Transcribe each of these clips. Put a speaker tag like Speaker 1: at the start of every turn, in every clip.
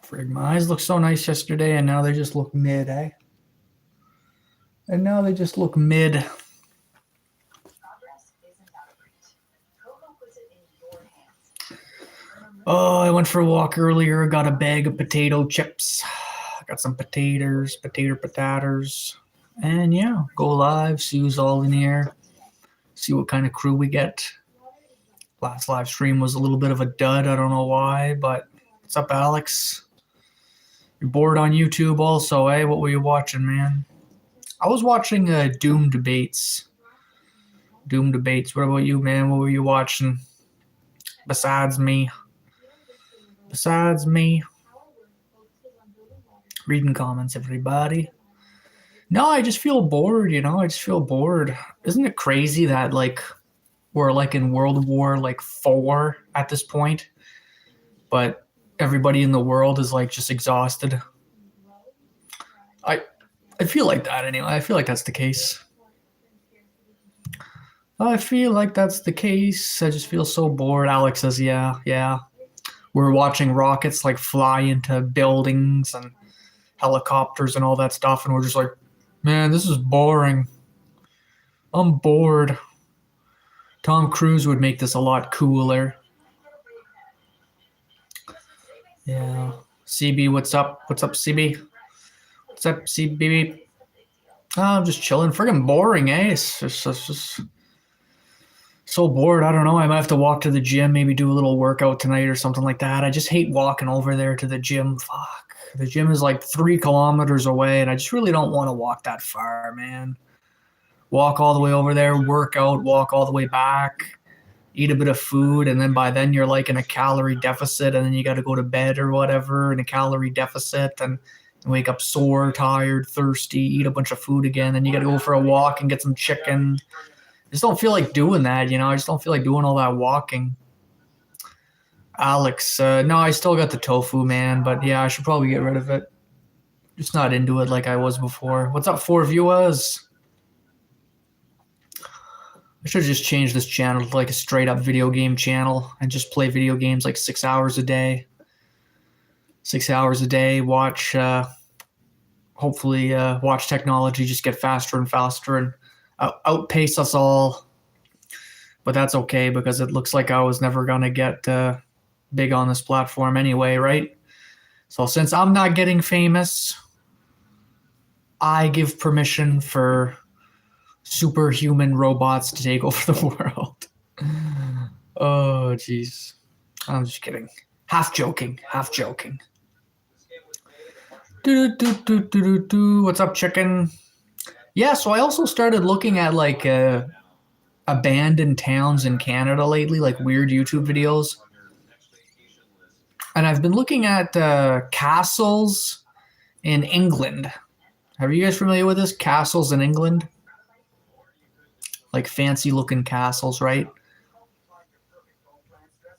Speaker 1: Frig, my eyes looked so nice yesterday, and now they just look mid, eh? And now they just look mid. Oh, I went for a walk earlier, got a bag of potato chips. Got some potatoes, potatoes. And yeah, go live, see who's all in here, see what kind of crew we get. Last live stream was a little bit of a dud, I don't know why, but what's up, Alex? You're bored on YouTube also, eh? What were you watching, man? I was watching Doom Debates. Doom Debates. What about you, man? What were you watching? Besides me. Reading comments, everybody. No, I just feel bored, I just feel bored. Isn't it crazy that, like, we're, like, in World War, like, 4 at this point, but everybody in the world is, like, just exhausted? I feel like that anyway. I feel like that's the case. I just feel so bored. Alex says, yeah. We're watching rockets, like, fly into buildings and helicopters and all that stuff, and we're just like, man, this is boring. I'm bored. Tom Cruise would make this a lot cooler. Yeah. CB, what's up? What's up, CB? What's up, CB? Oh, I'm just chilling. Friggin' boring, eh? It's just so bored. I don't know. I might have to walk to the gym, maybe do a little workout tonight or something like that. I just hate walking over there to the gym. Fuck. The gym is like 3 kilometers away, and I just really don't want to walk that far, man. Walk all the way over there, work out, walk all the way back, eat a bit of food, and then by then you're like in a calorie deficit, and then you got to go to bed or whatever in a calorie deficit, and wake up sore, tired, thirsty, eat a bunch of food again, then you got to go for a walk and get some chicken. I just don't feel like doing that, I just don't feel like doing all that walking. Alex, no, I still got the tofu, man, but yeah, I should probably get rid of it. Just not into it like I was before. What's up, 4 viewers? I should just change this channel to like a straight up video game channel and just play video games like 6 hours a day. 6 hours a day, watch, hopefully watch technology just get faster and faster and outpace us all. But that's okay because it looks like I was never going to get big on this platform anyway, right? So since I'm not getting famous, I give permission for superhuman robots to take over the world. Oh, jeez. I'm just kidding. Half joking. What's up, chicken? Yeah, so I also started looking at like abandoned towns in Canada lately, like weird YouTube videos. And I've been looking at castles in England. Are you guys familiar with this? Castles in England? Like fancy looking castles, right?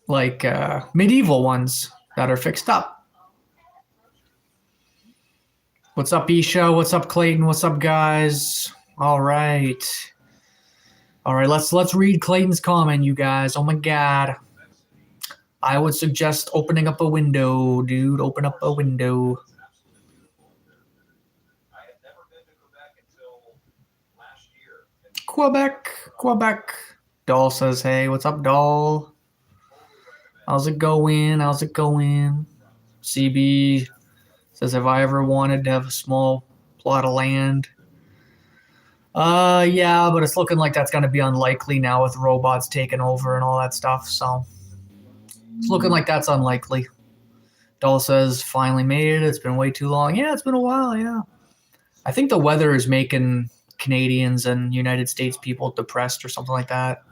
Speaker 1: Like medieval ones that are fixed up. What's up, Isha? What's up, Clayton? What's up, guys? All right, let's read Clayton's comment, you guys. Oh my god. I would suggest opening up a window, dude. Open up a window. Quebec. Doll says, hey, what's up, Doll? How's it going? CB says, have I ever wanted to have a small plot of land? Yeah, but it's looking like that's going to be unlikely now with robots taking over and all that stuff, so it's looking like that's unlikely. Doll says, finally made it. It's been way too long. Yeah, it's been a while, yeah. I think the weather is making Canadians and United States people depressed or something like that.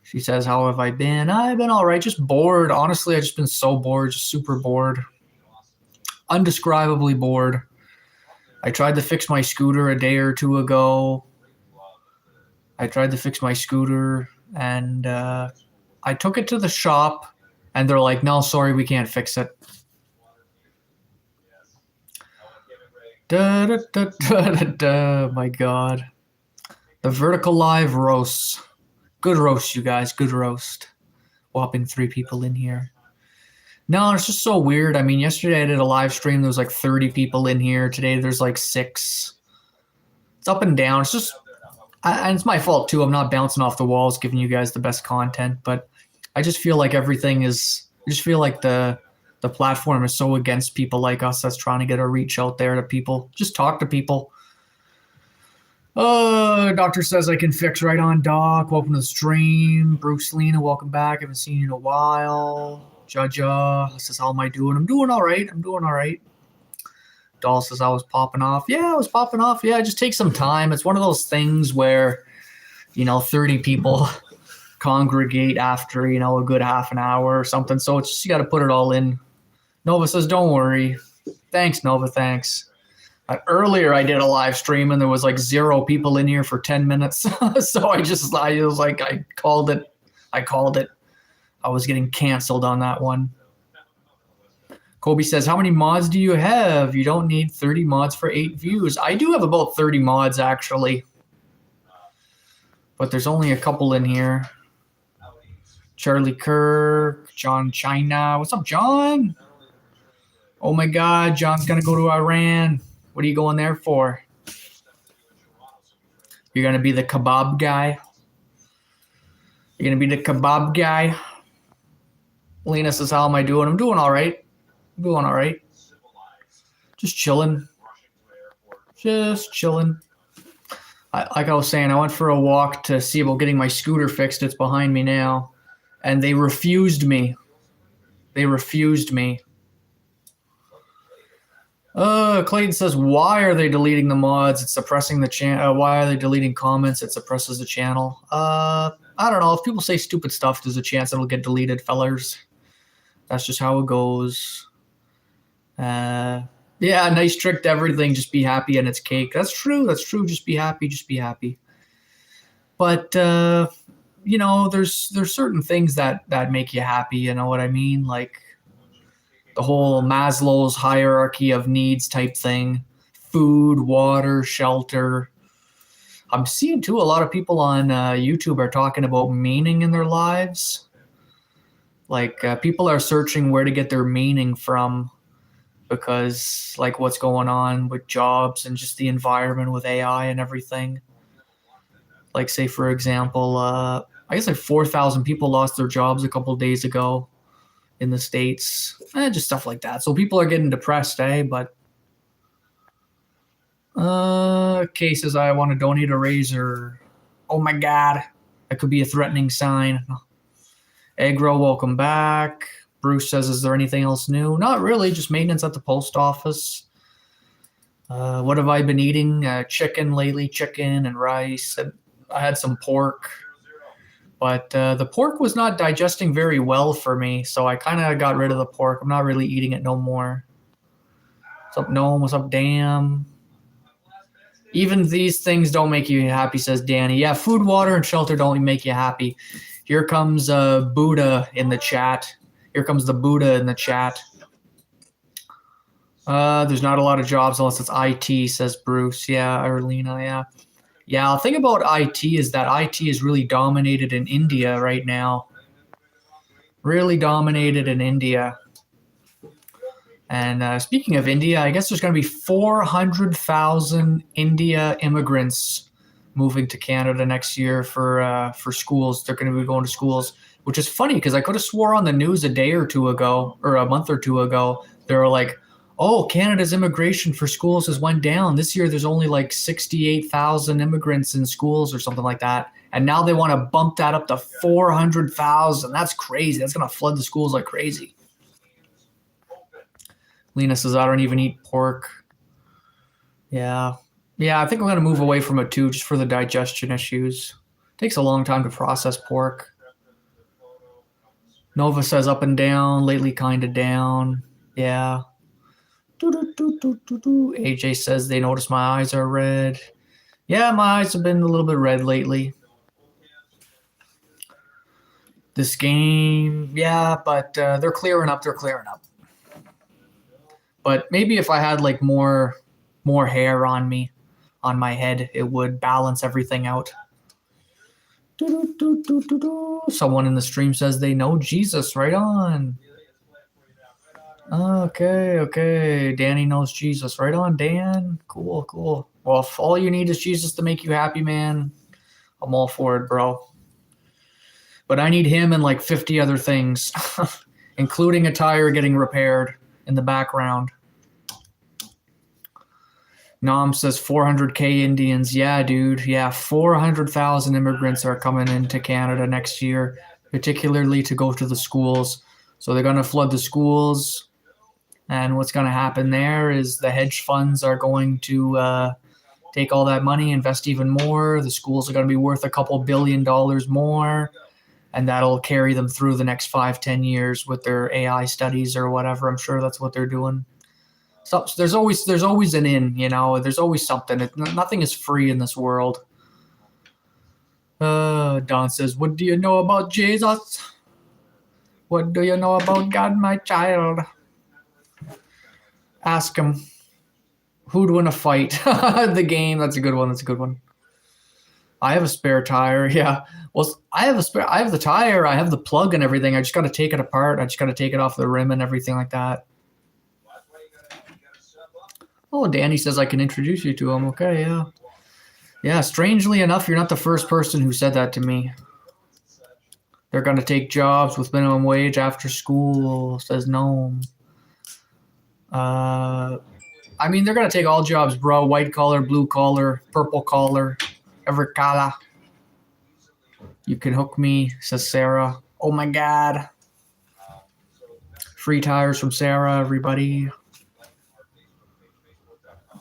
Speaker 1: She says, how have I been? I've been all right, just bored. Honestly, I've just been so bored, just super bored. Undescribably bored. I tried to fix my scooter a day or two ago. And I took it to the shop, and they're like, no, sorry, we can't fix it. My God. The vertical live roasts. Good roast, you guys. Good roast. Whopping 3 people in here. No, it's just so weird. I mean, yesterday I did a live stream. There was like 30 people in here. Today there's like 6. It's up and down. It's just, and it's my fault too. I'm not bouncing off the walls, giving you guys the best content. But I just feel like everything is. I just feel like the platform is so against people like us that's trying to get our reach out there to people. Just talk to people. Doctor says I can fix right on, Doc. Welcome to the stream. Bruce Lena, welcome back. Haven't seen you in a while. Judja says, how am I doing? I'm doing all right. Doll says I was popping off. Yeah, I was popping off. Yeah, it just takes some time. It's one of those things where, 30 people congregate after, a good half an hour or something. So it's just, you got to put it all in. Nova says, don't worry. Thanks, Nova. Thanks. Earlier, I did a live stream and there was like 0 people in here for 10 minutes. So I was like, I called it. I was getting canceled on that one. Kobe says, how many mods do you have? You don't need 30 mods for 8 views. I do have about 30 mods, actually. But there's only a couple in here. Charlie Kirk, John China. What's up, John? Oh, my God. John's going to go to Iran. What are you going there for? You're going to be the kebab guy? You're going to be the kebab guy? Lena says, how am I doing? I'm doing all right. Just chilling. Like I was saying, I went for a walk to see about getting my scooter fixed. It's behind me now. And they refused me. Clayton says, why are they deleting the mods? It's suppressing the channel. Why are they deleting comments? It suppresses the channel. I don't know. If people say stupid stuff, there's a chance it'll get deleted, fellers. That's just how it goes. Yeah, nice trick to everything. Just be happy and it's cake. That's true. Just be happy. But, there's certain things that make you happy. You know what I mean? Like the whole Maslow's hierarchy of needs type thing. Food, water, shelter. I'm seeing, too, a lot of people on YouTube are talking about meaning in their lives. Like people are searching where to get their meaning from because like what's going on with jobs and just the environment with AI and everything. Like say, for example, I guess like 4,000 people lost their jobs a couple of days ago in the States. Just stuff like that. So people are getting depressed, But Kay says, I want to donate a razor. Oh my God. That could be a threatening sign. Agro, welcome back. Bruce says, is there anything else new? Not really, just maintenance at the post office. What have I been eating? Chicken lately, chicken and rice. I had some pork. But the pork was not digesting very well for me, so I kind of got rid of the pork. I'm not really eating it no more. What's up, Gnome? What's up, Dam? Even these things don't make you happy, says Danny. Yeah, food, water, and shelter don't make you happy. Here comes Buddha in the chat. There's not a lot of jobs unless it's IT, says Bruce. Yeah, Erlina, yeah. Yeah, the thing about IT is that IT is really dominated in India right now. And speaking of India, I guess there's going to be 400,000 India immigrants moving to Canada next year for schools. They're going to be going to schools, which is funny because I could have swore on the news a day or two ago or a month or two ago, they were like, oh, Canada's immigration for schools has went down. This year there's only like 68,000 immigrants in schools or something like that. And now they want to bump that up to 400,000. That's crazy. That's going to flood the schools like crazy. Lena says, I don't even eat pork. Yeah, I think I'm going to move away from it too, just for the digestion issues. It takes a long time to process pork. Nova says up and down, lately kind of down. Yeah. AJ says they notice my eyes are red. Yeah, my eyes have been a little bit red lately. This game, yeah, but they're clearing up. But maybe if I had like more hair on me, on my head, it would balance everything out. Someone in the stream says they know Jesus. Right on. Okay. Danny knows Jesus. Right on, Dan. Cool. Well, if all you need is Jesus to make you happy, man, I'm all for it, bro. But I need him and like 50 other things, including a tire getting repaired in the background. Nam says 400K Indians. Yeah, dude. Yeah, 400,000 immigrants are coming into Canada next year, particularly to go to the schools. So they're going to flood the schools. And what's going to happen there is the hedge funds are going to take all that money, invest even more. The schools are going to be worth a couple $1 billion more. And that'll carry them through the next 5-10 years with their AI studies or whatever. I'm sure that's what they're doing. So there's always an in, you know. There's always something. Nothing is free in this world. Don says, "What do you know about Jesus? What do you know about God, my child?" Ask him. Who'd win a fight? The game. That's a good one. I have a spare tire. Yeah. Well, I have the tire. I have the plug and everything. I just got to take it apart. I just got to take it off the rim and everything like that. Oh, Danny says I can introduce you to him. Okay, yeah. Yeah, strangely enough, you're not the first person who said that to me. They're going to take jobs with minimum wage after school, says Gnome. I mean, they're going to take all jobs, bro. White collar, blue collar, purple collar, every color. You can hook me, says Sarah. Oh, my God. Free tires from Sarah, everybody.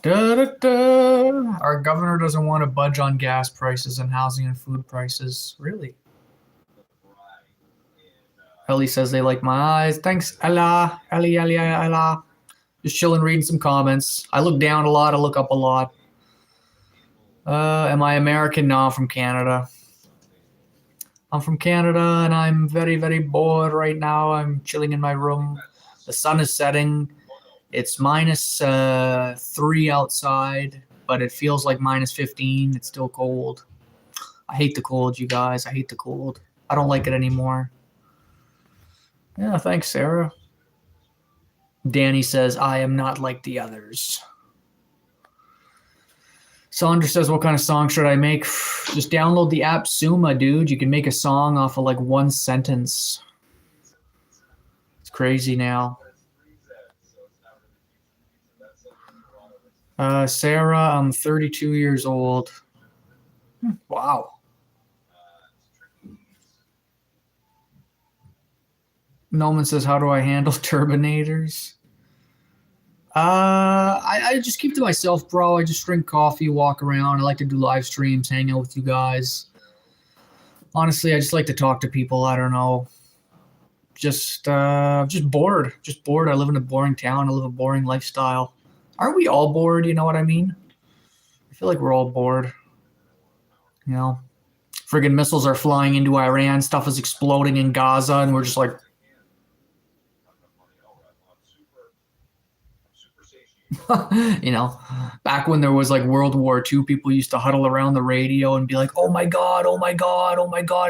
Speaker 1: Our governor doesn't want to budge on gas prices and housing and food prices. Really? Ellie says they like my eyes. Thanks, Ella. Ellie. Just chilling, reading some comments. I look down a lot. I look up a lot. Am I American? No, I'm from Canada. I'm from Canada, and I'm very, very bored right now. I'm chilling in my room. The sun is setting. It's -3 outside, but it feels like -15. It's still cold. I hate the cold, you guys. I hate the cold. I don't like it anymore. Yeah, thanks, Sarah. Danny says, I am not like the others. Sandra says, what kind of song should I make? Just download the app Suma, dude. You can make a song off of like one sentence. It's crazy now. Sarah, I'm 32 years old. Wow. Noman says, how do I handle turbinators? I just keep to myself, bro. I just drink coffee, walk around. I like to do live streams, hang out with you guys. Honestly, I just like to talk to people. I don't know. Just bored. Just bored. I live in a boring town. I live a boring lifestyle. Aren't we all bored? You know what I mean? I feel like we're all bored. You know? Friggin' missiles are flying into Iran. Stuff is exploding in Gaza, and we're just like... You know, back when there was like World War II, people used to huddle around the radio and be like, oh my God,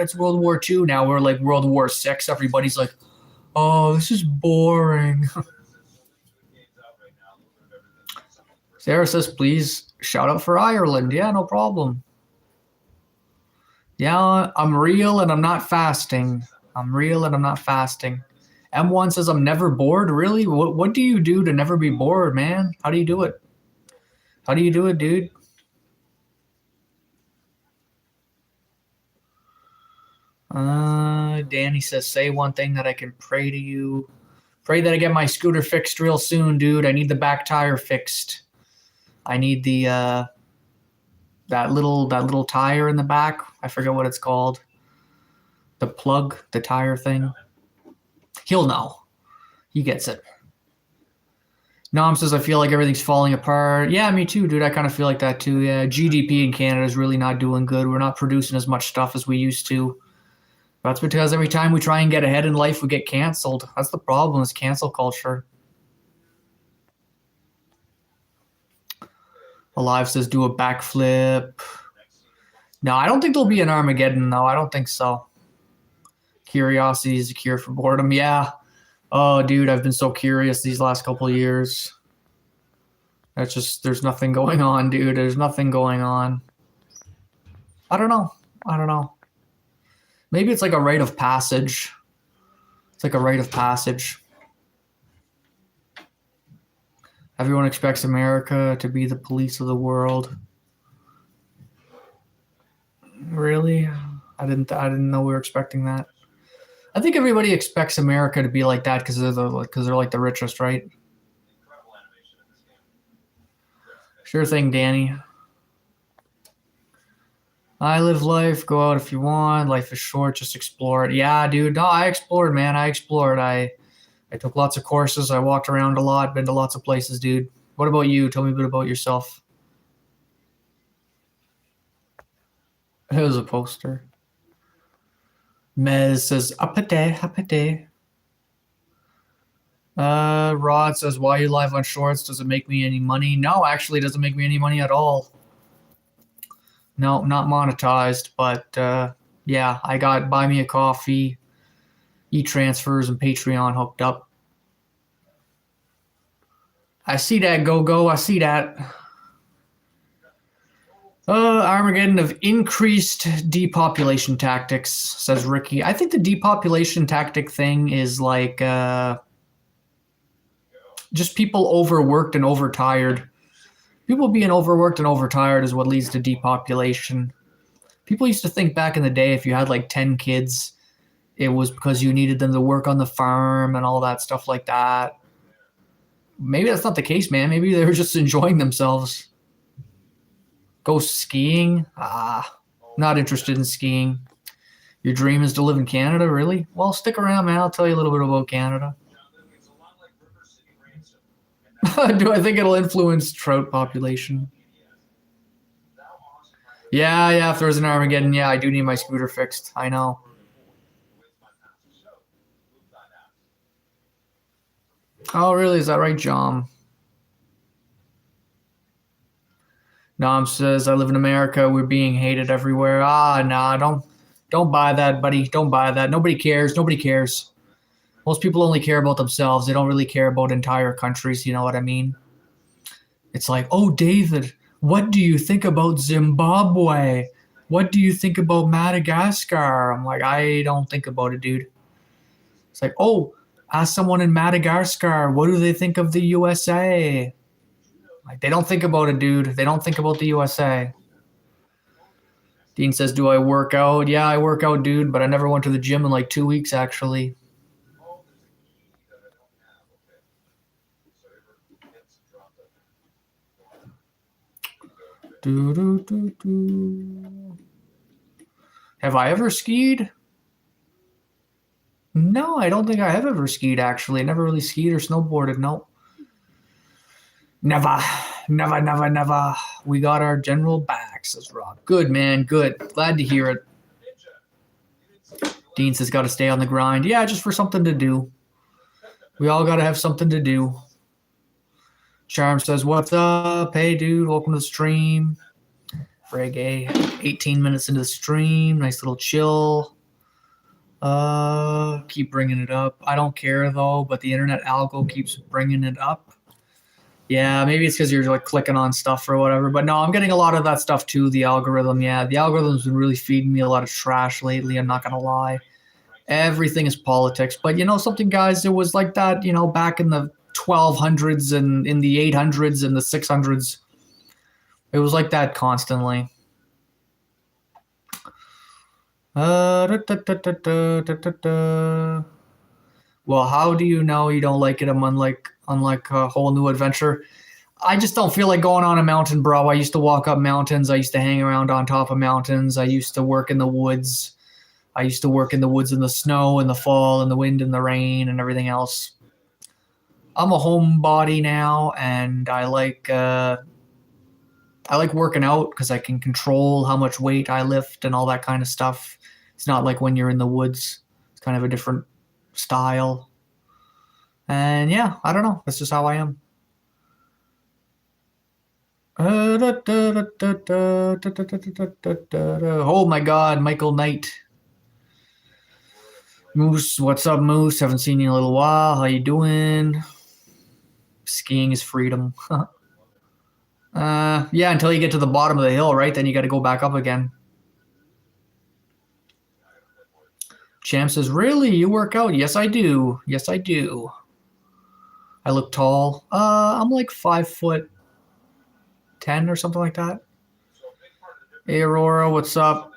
Speaker 1: it's World War II. Now we're like World War VI. Everybody's like, oh, this is boring. Sarah says, please shout out for Ireland. Yeah, no problem. Yeah, I'm real and I'm not fasting. M1 says, I'm never bored. Really? What do you do to never be bored, man? How do you do it? Dude? Danny says, say one thing that I can pray to you. Pray that I get my scooter fixed real soon, dude. I need the back tire fixed. I need the that little tire in the back. I forget what it's called. The plug, the tire thing. He'll know. He gets it. Nom says, I feel like everything's falling apart. Yeah, me too, dude. I kind of feel like that too. Yeah, GDP in Canada is really not doing good. We're not producing as much stuff as we used to. That's because every time we try and get ahead in life, we get canceled. That's the problem, is cancel culture. Alive says, do a backflip. No, I don't think there'll be an Armageddon, though. I don't think so. Curiosity is a cure for boredom. Yeah, Oh, dude, I've been so curious these last couple of years. That's just, there's nothing going on, dude. There's nothing going on. I don't know. I don't know. Maybe it's like a rite of passage. It's like a rite of passage. Everyone expects America to be the police of the world. Really? I didn't know we were expecting that. I think everybody expects America to be like that because they're like the richest, right? Sure thing, Danny. I live life. Go out if you want. Life is short. Just explore it. Yeah, dude. No, I explored, man. I explored. I took lots of courses. I walked around a lot. Been to lots of places, dude. What about you? Tell me a bit about yourself. It was a poster. Mez says, "Apate, apate." Rod says, "Why are you live on Shorts? Does it make me any money?" No, actually, it doesn't make me any money at all. No, not monetized, but yeah, I got Buy Me a Coffee, e-transfers, and Patreon hooked up. I see that, go. I see that. Armageddon of increased depopulation tactics, says Ricky. I think the depopulation tactic thing is like just people overworked and overtired. People being overworked and overtired is what leads to depopulation. People used to think back in the day if you had like 10 kids, it was because you needed them to work on the farm and all that stuff like that. Maybe that's not the case, man. Maybe they were just enjoying themselves. Go skiing? Not interested in skiing. Your dream is to live in Canada, really? Well, stick around, man. I'll tell you a little bit about Canada. Do I think it'll influence trout population? Yeah, if there's an Armageddon, yeah, I do need my scooter fixed. I know. Oh, really? Is that right, John? Nam says, I live in America. We're being hated everywhere. Nah, don't buy that, buddy. Don't buy that. Nobody cares. Nobody cares. Most people only care about themselves. They don't really care about entire countries. You know what I mean? It's like, oh, David, what do you think about Zimbabwe? What do you think about Madagascar? I'm like, I don't think about it, dude. It's like, oh, ask someone in Madagascar, what do they think of the USA? Like, they don't think about it, dude. They don't think about the USA. Dean says, do I work out? Yeah, I work out, dude, but I never went to the gym in like 2 weeks, actually. Have I ever skied? No, I don't think I have ever skied, actually. Never really skied or snowboarded, no. Never. We got our general back, says Rob. Good, man, good. Glad to hear it. Dean says, got to stay on the grind. Yeah, just for something to do. We all got to have something to do. Charm says, what's up? Hey, dude, welcome to the stream. Reggae, 18 minutes into the stream. Nice little chill. Keep bringing it up. I don't care, though, but the internet algo keeps bringing it up. Yeah, maybe it's because you're like clicking on stuff or whatever. But no, I'm getting a lot of that stuff too, the algorithm. Yeah, the algorithm's been really feeding me a lot of trash lately. I'm not going to lie. Everything is politics. But you know something, guys? It was like that, you know, back in the 1200s and in the 800s and the 600s. It was like that constantly. Well, how do you know you don't like it? I'm unlike a whole new adventure. I just don't feel like going on a mountain, bro. I used to walk up mountains. I used to hang around on top of mountains. I used to work in the woods. I used to work in the woods in the snow, in the fall, in the wind, in the rain, and everything else. I'm a homebody now, and I like working out because I can control how much weight I lift and all that kind of stuff. It's not like when you're in the woods. It's kind of a different style. And yeah, I don't know. That's just how I am. Oh my God, Michael Knight. Moose, what's up, Moose? Haven't seen you in a little while. How you doing? Skiing is freedom. Yeah, until you get to the bottom of the hill, right? Then you got to go back up again. Champ says, really? You work out? Yes, I do. Yes, I do. I look tall. I'm like 5'10" or something like that. Hey, Aurora, what's up?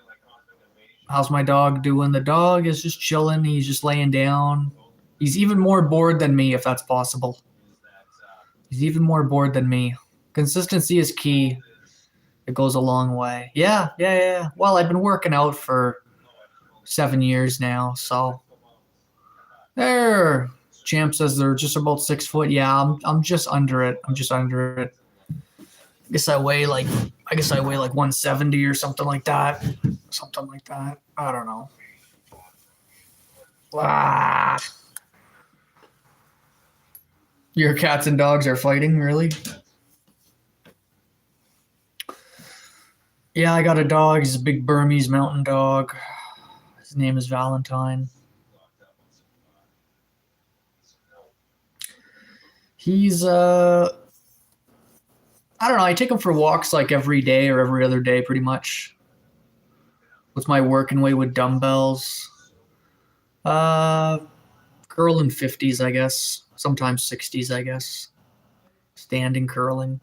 Speaker 1: How's my dog doing? The dog is just chilling. He's just laying down. He's even more bored than me, if that's possible. He's even more bored than me. Consistency is key. It goes a long way. Yeah. Well, I've been working out for 7 years now, so there. Champ says they're just about 6 foot. Yeah, I'm just under it. I'm just under it. I guess I weigh like 170 or something like that. Something like that. I don't know. Your cats and dogs are fighting, really? Yeah, I got a dog. He's a big Burmese mountain dog. His name is Valentine. He's I don't know. I take him for walks like every day or every other day, pretty much. With my working weight with dumbbells. Curling 50s, I guess. Sometimes 60s, I guess. Standing curling.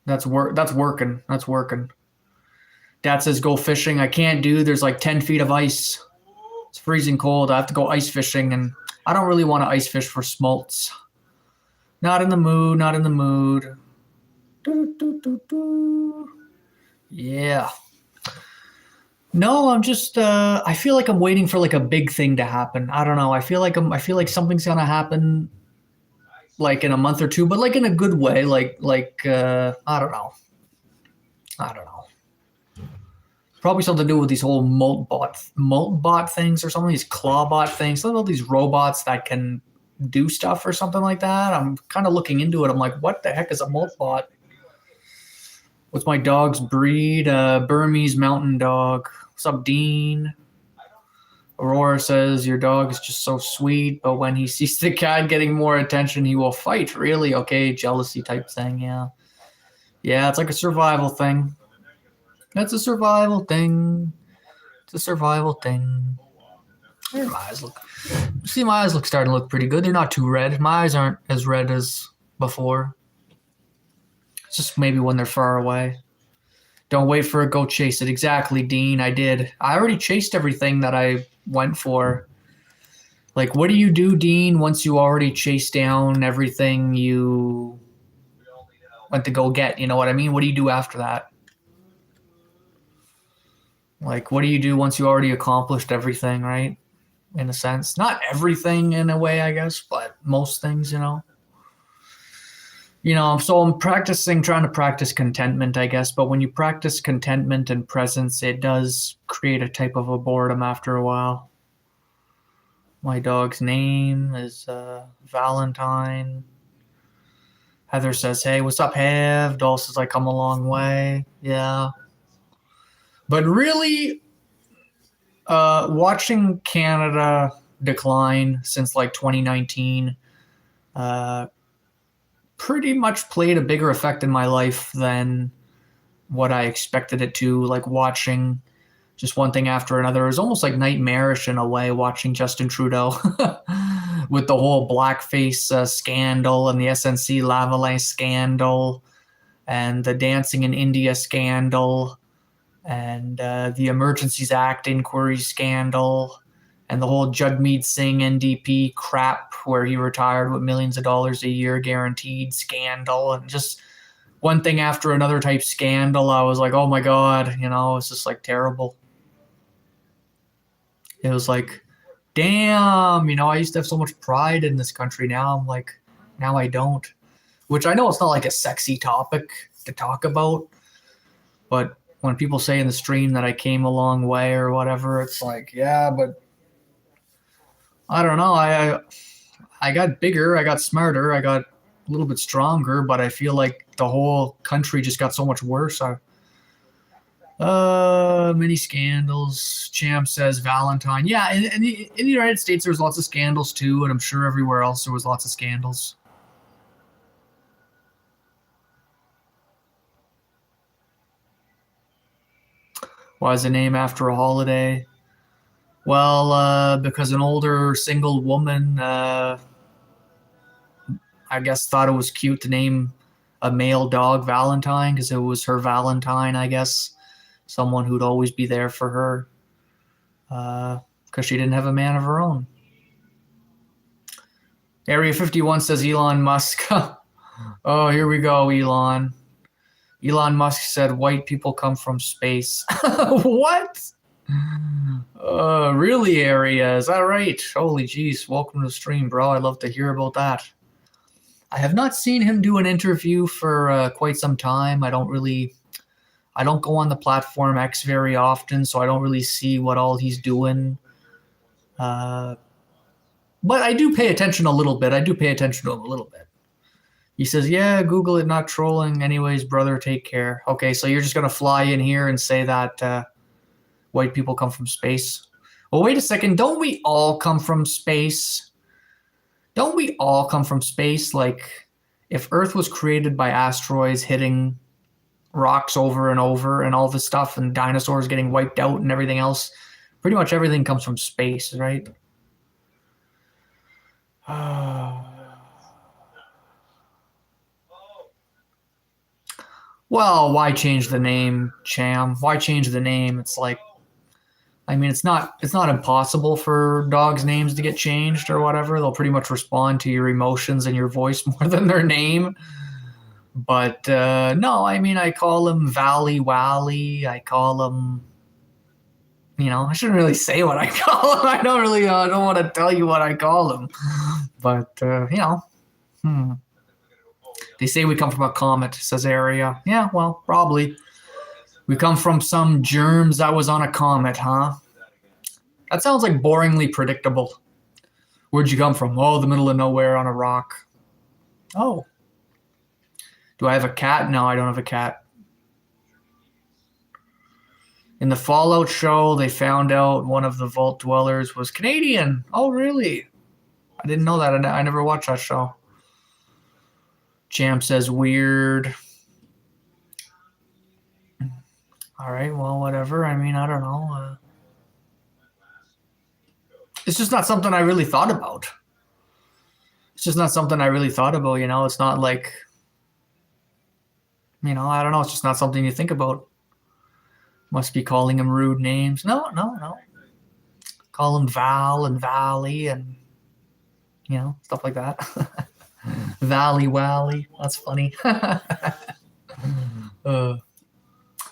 Speaker 1: That's working. That's working. Dad says go fishing. I can't do. There's like 10 feet of ice. It's freezing cold. I have to go ice fishing, and I don't really want to ice fish for smolts. Not in the mood. Not in the mood. Yeah. No, I'm just. I feel like I'm waiting for like a big thing to happen. I don't know. I feel like something's gonna happen, like in a month or two, but like in a good way. I don't know. I don't know. Probably something to do with these whole moltbot things or something. These clawbot things. Some of these robots that can do stuff or something like that. I'm kind of looking into it. I'm like, what the heck is a moltbot? What's my dog's breed? Burmese mountain dog. What's up, Dean? Aurora says your dog is just so sweet, but when he sees the cat getting more attention, he will fight. Really? Okay, jealousy type thing. Yeah. Yeah, it's like a survival thing. That's a survival thing. It's a survival thing. There, my eyes look. See, my eyes starting to look pretty good. They're not too red. My eyes aren't as red as before. It's just maybe when they're far away. Don't wait for it, go chase it. Exactly, Dean. I did. I already chased everything that I went for. Like, what do you do, Dean, once you already chased down everything you went to go get? You know what I mean? What do you do after that? Like, what do you do once you already accomplished everything, right? In a sense. Not everything in a way, I guess, but most things, you know. So I'm trying to practice contentment, I guess. But when you practice contentment and presence, it does create a type of a boredom after a while. My dog's name is Valentine. Heather says, hey, what's up, Hev? Dol says, I come a long way. Yeah. But really, watching Canada decline since like 2019, pretty much played a bigger effect in my life than what I expected it to. Like watching just one thing after another. It was almost like nightmarish in a way, watching Justin Trudeau with the whole blackface scandal and the SNC Lavalin scandal and the Dancing in India scandal and the Emergencies Act inquiry scandal and the whole Jagmeet Singh NDP crap where he retired with millions of dollars a year guaranteed scandal, and just one thing after another type scandal. I was like, oh my God, it's just like terrible. It was like, damn, I used to have so much pride in this country. Now I'm like, now I don't, which I know it's not like a sexy topic to talk about, but when people say in the stream that I came a long way or whatever, it's like, yeah, but I don't know. I got bigger, I got smarter, I got a little bit stronger, but I feel like the whole country just got so much worse. Many scandals. Champ says Valentine. Yeah, in the United States, there's lots of scandals too, and I'm sure everywhere else there was lots of scandals. Why is the name after a holiday? Well, because an older single woman, I guess, thought it was cute to name a male dog Valentine because it was her Valentine, I guess. Someone who'd always be there for her because she didn't have a man of her own. Area 51 says Elon Musk. Oh, here we go, Elon. Elon Musk said white people come from space. What? Really, Area? Is that right? Holy jeez. Welcome to the stream, bro. I'd love to hear about that. I have not seen him do an interview for quite some time. I don't go on the platform X very often, so I don't really see what all he's doing. But I do pay attention a little bit. I do pay attention to him a little bit. He says, yeah, Google it, not trolling. Anyways, brother, take care. Okay, so you're just going to fly in here and say that white people come from space? Well, wait a second. Don't we all come from space? Don't we all come from space? Like, if Earth was created by asteroids hitting rocks over and over and all this stuff and dinosaurs getting wiped out and everything else, pretty much everything comes from space, right? Well, why change the name, Cham? Why change the name? It's like, I mean, it's not impossible for dogs' names to get changed or whatever. They'll pretty much respond to your emotions and your voice more than their name. But no, I mean, I call him Valley Wally. I call him, I shouldn't really say what I call him. I don't want to tell you what I call him. But, They say we come from a comet, says Area. Yeah, well, probably. We come from some germs that was on a comet, huh? That sounds like boringly predictable. Where'd you come from? Oh, the middle of nowhere on a rock. Oh. Do I have a cat? No, I don't have a cat. In the Fallout show, they found out one of the vault dwellers was Canadian. Oh, really? I didn't know that. I never watched that show. Champ says weird. All right, well, whatever. I mean, I don't know. It's just not something I really thought about. It's not like, I don't know. It's just not something you think about. Must be calling him rude names. No. Call him Val and Valley and, stuff like that. Valley Wally. That's funny.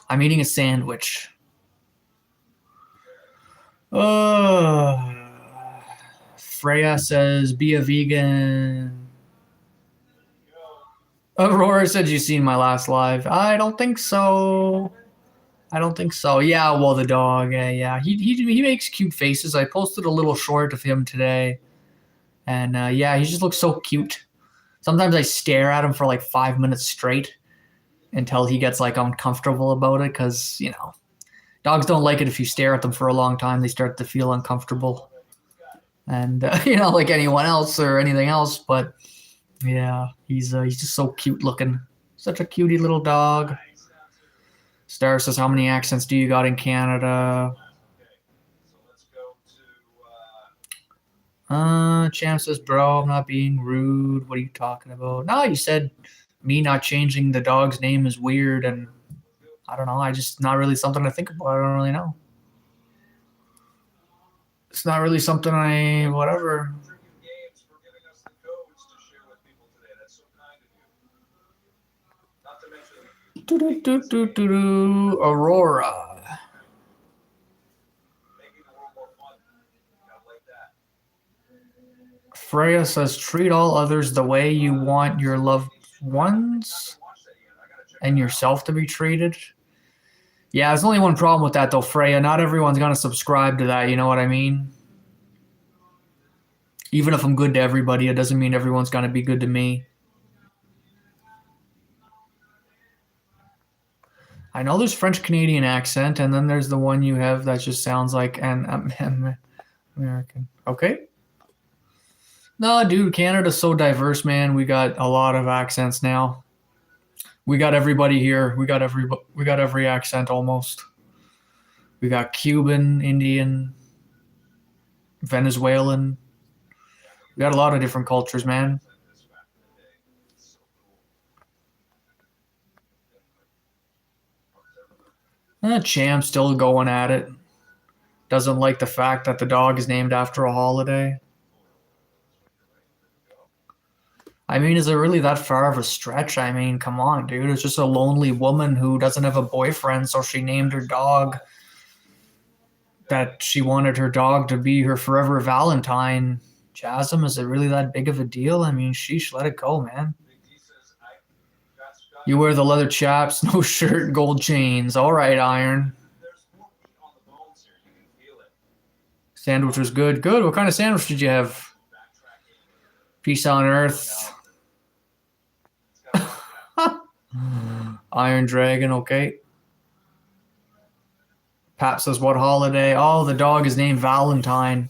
Speaker 1: I'm eating a sandwich. Freya says, be a vegan. Aurora said, you seen my last live? I don't think so. Yeah, well, the dog. Yeah. He makes cute faces. I posted a little short of him today. And yeah, he just looks so cute. Sometimes I stare at him for like 5 minutes straight until he gets like uncomfortable about it because, dogs don't like it if you stare at them for a long time. They start to feel uncomfortable. And, like anyone else or anything else. But, yeah, he's just so cute looking. Such a cutie little dog. Star says, how many accents do you got in Canada? Champ says, bro, I'm not being rude. What are you talking about? No, you said me not changing the dog's name is weird, and I don't know. I just not really something to think about. I don't really know. It's not really something whatever. Aurora. Freya says, treat all others the way you want your loved ones and yourself to be treated. Yeah, there's only one problem with that, though, Freya. Not everyone's going to subscribe to that, you know what I mean? Even if I'm good to everybody, it doesn't mean everyone's going to be good to me. I know there's French Canadian accent, and then there's the one you have that just sounds like an American. Okay. No, dude, Canada's so diverse, man. We got a lot of accents now. We got everybody here. We got every accent almost. We got Cuban, Indian, Venezuelan. We got a lot of different cultures, man. Champ still going at it. Doesn't like the fact that the dog is named after a holiday. I mean, is it really that far of a stretch? I mean, come on, dude. It's just a lonely woman who doesn't have a boyfriend, so she named her dog that she wanted her dog to be her forever Valentine. Chasm, is it really that big of a deal? I mean, sheesh, let it go, man. You wear the leather chaps, no shirt, gold chains. All right, Iron. Sandwich was good. Good. What kind of sandwich did you have? Peace on earth. Iron Dragon, okay. Pap says, what holiday? Oh, the dog is named Valentine.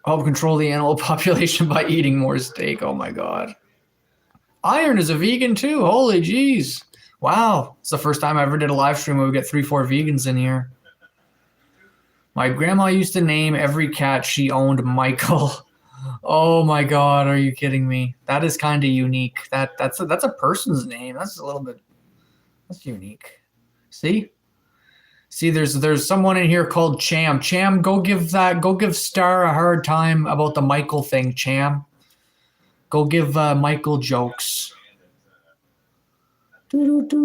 Speaker 1: Help control the animal population by eating more steak. Oh my god. Iron is a vegan too. Holy jeez. Wow. It's the first time I ever did a live stream where we get 3-4 vegans in here. My grandma used to name every cat she owned Michael. Oh my god, are you kidding me? That is kind of unique. That's a person's name. That's a little bit, that's unique. See, there's someone in here called Cham. Cham, go give Star a hard time about the Michael thing, Cham. Go give Michael jokes.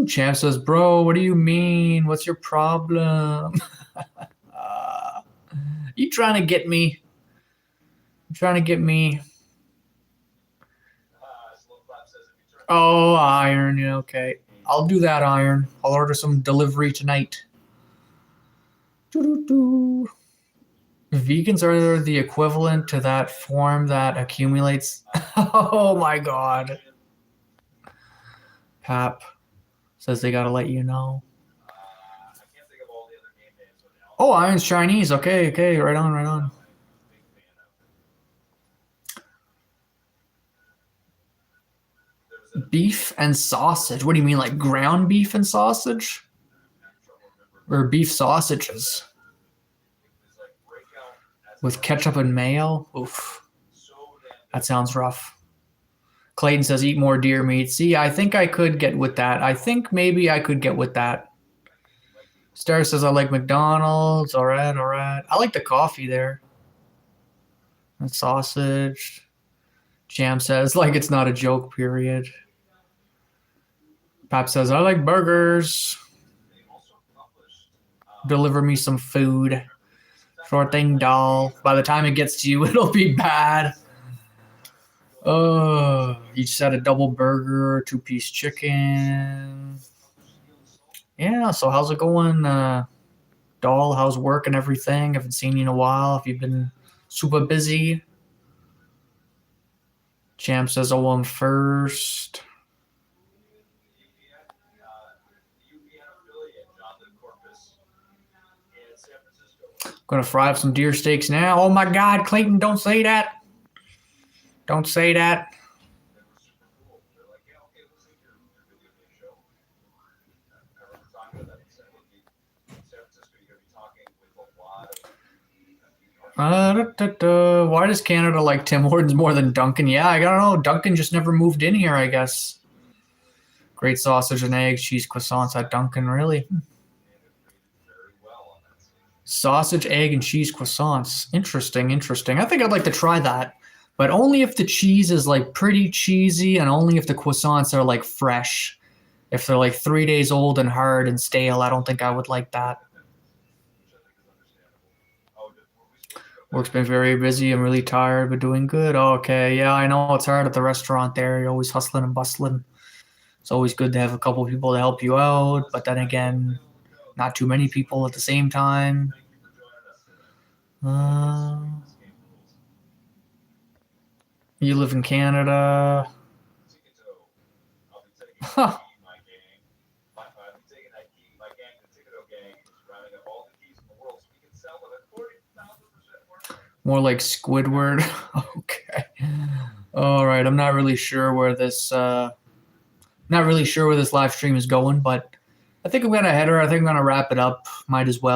Speaker 1: Cham says, bro, what do you mean? What's your problem? You trying to get me? Trying to get me? Oh, Iron. Yeah, okay. I'll do that, Iron. I'll order some delivery tonight. Vegans are the equivalent to that form that accumulates. Oh my god. Pap says they gotta let you know. Oh, Iron's Chinese. Okay, okay. Right on, right on. Beef and sausage. What do you mean, like ground beef and sausage? Or beef sausages? With ketchup and mayo? Oof. That sounds rough. Clayton says, eat more deer meat. See, I think I could get with that. I think maybe I could get with that. Star says, I like McDonald's. All right, all right. I like the coffee there. And sausage. Jam says, like it's not a joke, period. Pap says, I like burgers. Deliver me some food. Short thing, doll. By the time it gets to you, it'll be bad. Each set a double burger, 2-piece chicken. Yeah, so how's it going, doll? How's work and everything? Haven't seen you in a while. Have you been super busy? Champ says, oh, I'm first. Gonna fry up some deer steaks now. Oh my god, Clayton, don't say that. Don't say that. Why does Canada like Tim Hortons more than Duncan? Yeah, I don't know. Duncan just never moved in here, I guess. Great sausage and eggs, cheese croissants at Duncan, really? Sausage, egg, and cheese croissants. Interesting, interesting. I think I'd like to try that. But only if the cheese is like pretty cheesy and only if the croissants are like fresh. If they're like 3 days old and hard and stale, I don't think I would like that. Work's been very busy. I'm really tired, but doing good. Oh, okay, yeah, I know it's hard at the restaurant there. You're always hustling and bustling. It's always good to have a couple people to help you out, but then again, not too many people at the same time. You live in Canada. Huh. More like Squidward. Okay. All right. I'm not really sure where this live stream is going, but I think I'm gonna head her. I think I'm gonna wrap it up. Might as well.